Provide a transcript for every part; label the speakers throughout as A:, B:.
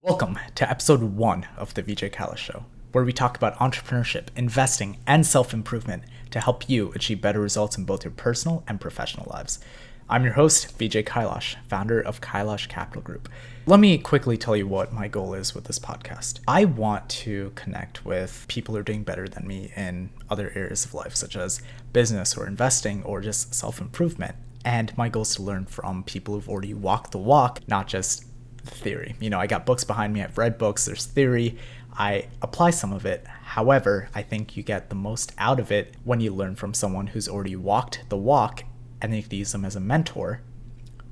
A: Welcome to episode 1 of the Vijay Kailash Show, where we talk about entrepreneurship, investing, and self-improvement to help you achieve better results in both your personal and professional lives. I'm your host, Vijay Kailash, founder of Kailash Capital Group. Let me quickly tell you what my goal is with this podcast. I want to connect with people who are doing better than me in other areas of life, such as business or investing or just self-improvement. And my goal is to learn from people who've already walked the walk, not just theory. I got books behind me. I've read books. There's theory. I apply some of it. However, I think you get the most out of it when you learn from someone who's already walked the walk, and then you can use them as a mentor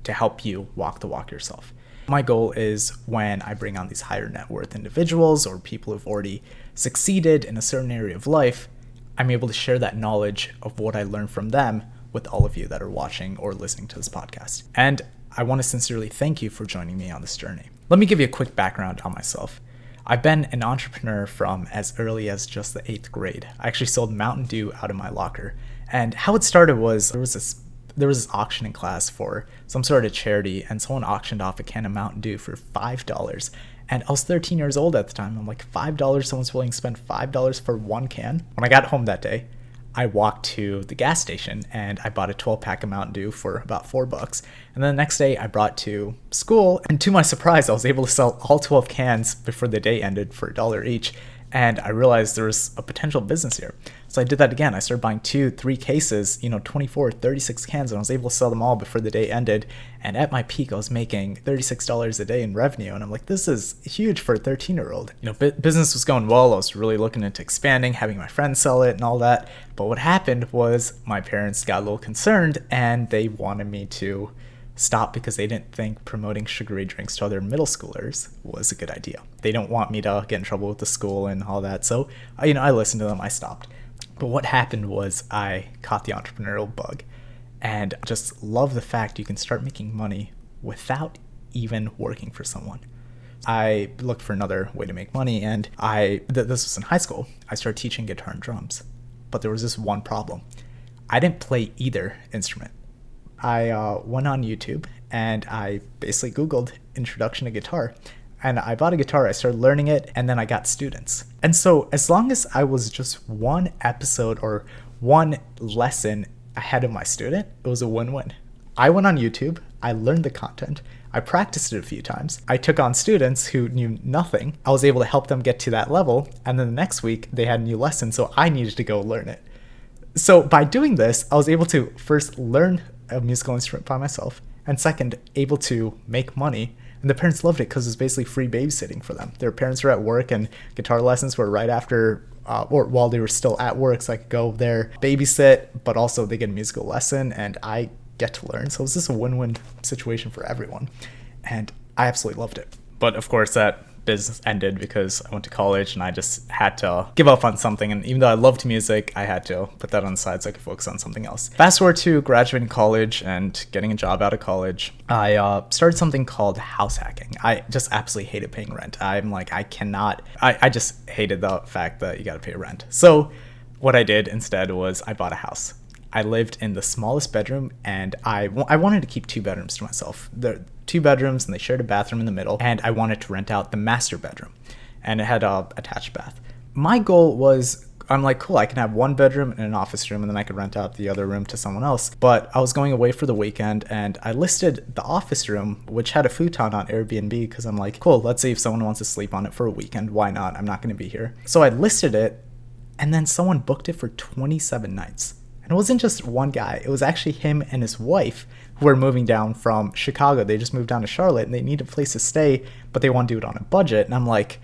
A: to help you walk the walk yourself. My goal is when I bring on these higher net worth individuals or people who've already succeeded in a certain area of life, I'm able to share that knowledge of what I learned from them with all of you that are watching or listening to this podcast. And I want to sincerely thank you for joining me on this journey. Let me give you a quick background on myself. I've been an entrepreneur from as early as just the 8th grade. I actually sold Mountain Dew out of my locker. And how it started was there was this auctioning class for some sort of charity, and someone auctioned off a can of Mountain Dew for $5. And I was 13 years old at the time. I'm like, $5? Someone's willing to spend $5 for one can? When I got home that day, I walked to the gas station and I bought a 12-pack of Mountain Dew for about $4. And then the next day I brought to school, and to my surprise, I was able to sell all 12 cans before the day ended for $1 each. And I realized there was a potential business here. So I did that again. I started buying 2-3 cases, 24, 36 cans, and I was able to sell them all before the day ended. And at my peak, I was making $36 a day in revenue. And I'm like, this is huge for a 13-year-old. Business was going well. I was really looking into expanding, having my friends sell it and all that. But what happened was my parents got a little concerned and they wanted me to stop because they didn't think promoting sugary drinks to other middle schoolers was a good idea. They don't want me to get in trouble with the school and all that. So, I listened to them. I stopped. But what happened was I caught the entrepreneurial bug and just love the fact you can start making money without even working for someone. I looked for another way to make money, and this was in high school. I started teaching guitar and drums, but there was this one problem. I didn't play either instrument. I went on YouTube and I basically Googled introduction to guitar, and I bought a guitar. I started learning it, and then I got students. And so as long as I was just one episode or one lesson ahead of my student, it was a win-win. I went on YouTube, I learned the content, I practiced it a few times, I took on students who knew nothing, I was able to help them get to that level, and then the next week they had a new lesson, so I needed to go learn it. So by doing this, I was able to first learn a musical instrument by myself, and second, able to make money. And the parents loved it because it was basically free babysitting for them. Their parents were at work, and guitar lessons were right after or while they were still at work, so I could go there, babysit, but also they get a musical lesson and I get to learn. So it was just a win-win situation for everyone, and I absolutely loved it. But of course that business ended because I went to college and I just had to give up on something. And even though I loved music, I had to put that on the side so I could focus on something else. Fast forward to graduating college and getting a job out of college, I started something called house hacking. I just absolutely hated paying rent. I'm like, I just hated the fact that you got to pay rent. So what I did instead was I bought a house. I lived in the smallest bedroom, and I wanted to keep 2 bedrooms to myself. They're 2 bedrooms, and they shared a bathroom in the middle, and I wanted to rent out the master bedroom, and it had a attached bath. My goal was, I'm like, cool, I can have 1 bedroom and an office room, and then I could rent out the other room to someone else. But I was going away for the weekend, and I listed the office room, which had a futon, on Airbnb, because I'm like, cool, let's see if someone wants to sleep on it for a weekend. Why not? I'm not going to be here. So I listed it, and then someone booked it for 27 nights. And it wasn't just one guy. It was actually him and his wife who were moving down from Chicago. They just moved down to Charlotte, and they need a place to stay, but they want to do it on a budget. And I'm like,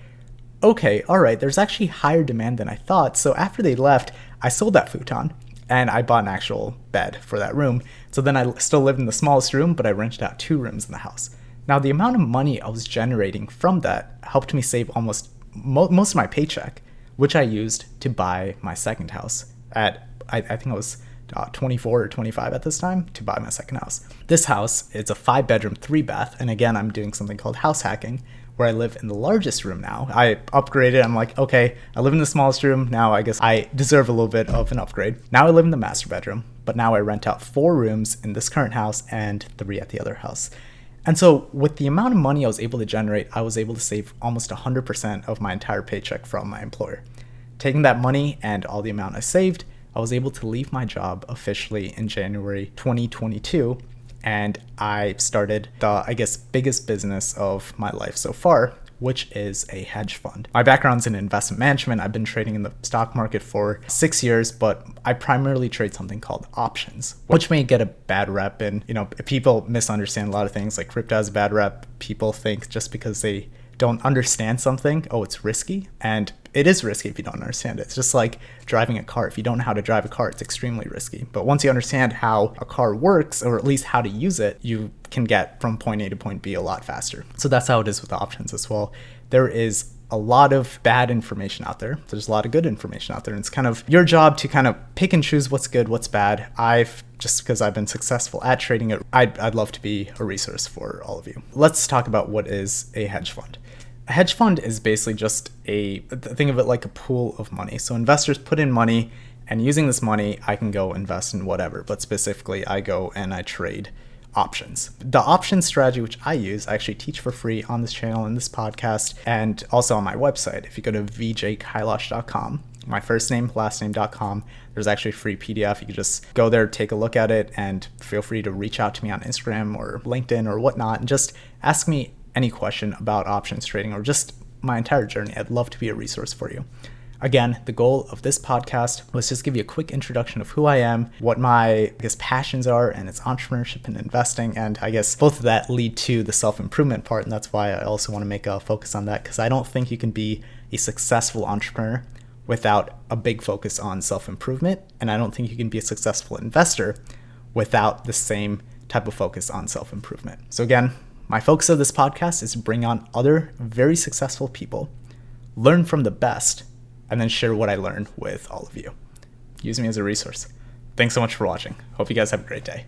A: okay, all right, there's actually higher demand than I thought. So after they left, I sold that futon, and I bought an actual bed for that room. So then I still lived in the smallest room, but I rented out 2 rooms in the house. Now, the amount of money I was generating from that helped me save almost most of my paycheck, which I used to buy my second house at I think I was 24 or 25 at this time, to buy my second house. This house is a 5-bedroom, 3-bath. And again, I'm doing something called house hacking, where I live in the largest room now. I upgraded. I'm like, okay, I live in the smallest room. Now I guess I deserve a little bit of an upgrade. Now I live in the master bedroom, but now I rent out 4 rooms in this current house and 3 at the other house. And so with the amount of money I was able to generate, I was able to save almost 100% of my entire paycheck from my employer. Taking that money and all the amount I saved, I was able to leave my job officially in January 2022, and I started the, biggest business of my life so far, which is a hedge fund. My background's in investment management. I've been trading in the stock market for 6 years, but I primarily trade something called options, which may get a bad rep. And, people misunderstand a lot of things. Like crypto has a bad rep. People think just because they don't understand something, oh, it's risky. And it is risky if you don't understand it. It's just like driving a car. If you don't know how to drive a car, it's extremely risky. But once you understand how a car works, or at least how to use it, you can get from point A to point B a lot faster. So that's how it is with options as well. There is a lot of bad information out there. There's a lot of good information out there. And it's kind of your job to kind of pick and choose what's good, what's bad. Just because I've been successful at trading it, I'd love to be a resource for all of you. Let's talk about what is a hedge fund. A hedge fund is basically just think of it like a pool of money. So investors put in money, and using this money, I can go invest in whatever. But specifically, I go and I trade options. The option strategy, which I use, I actually teach for free on this channel, in this podcast, and also on my website. If you go to vijkailash.com, my first name, last name.com, there's actually a free PDF. You can just go there, take a look at it, and feel free to reach out to me on Instagram or LinkedIn or whatnot, and just ask me any question about options trading or just my entire journey. I'd love to be a resource for you. Again, the goal of this podcast was just give you a quick introduction of who I am, what my passions are, and it's entrepreneurship and investing. And I guess both of that lead to the self-improvement part. And that's why I also want to make a focus on that, because I don't think you can be a successful entrepreneur without a big focus on self-improvement. And I don't think you can be a successful investor without the same type of focus on self-improvement. So again, my focus of this podcast is to bring on other very successful people, learn from the best, and then share what I learned with all of you. Use me as a resource. Thanks so much for watching. Hope you guys have a great day.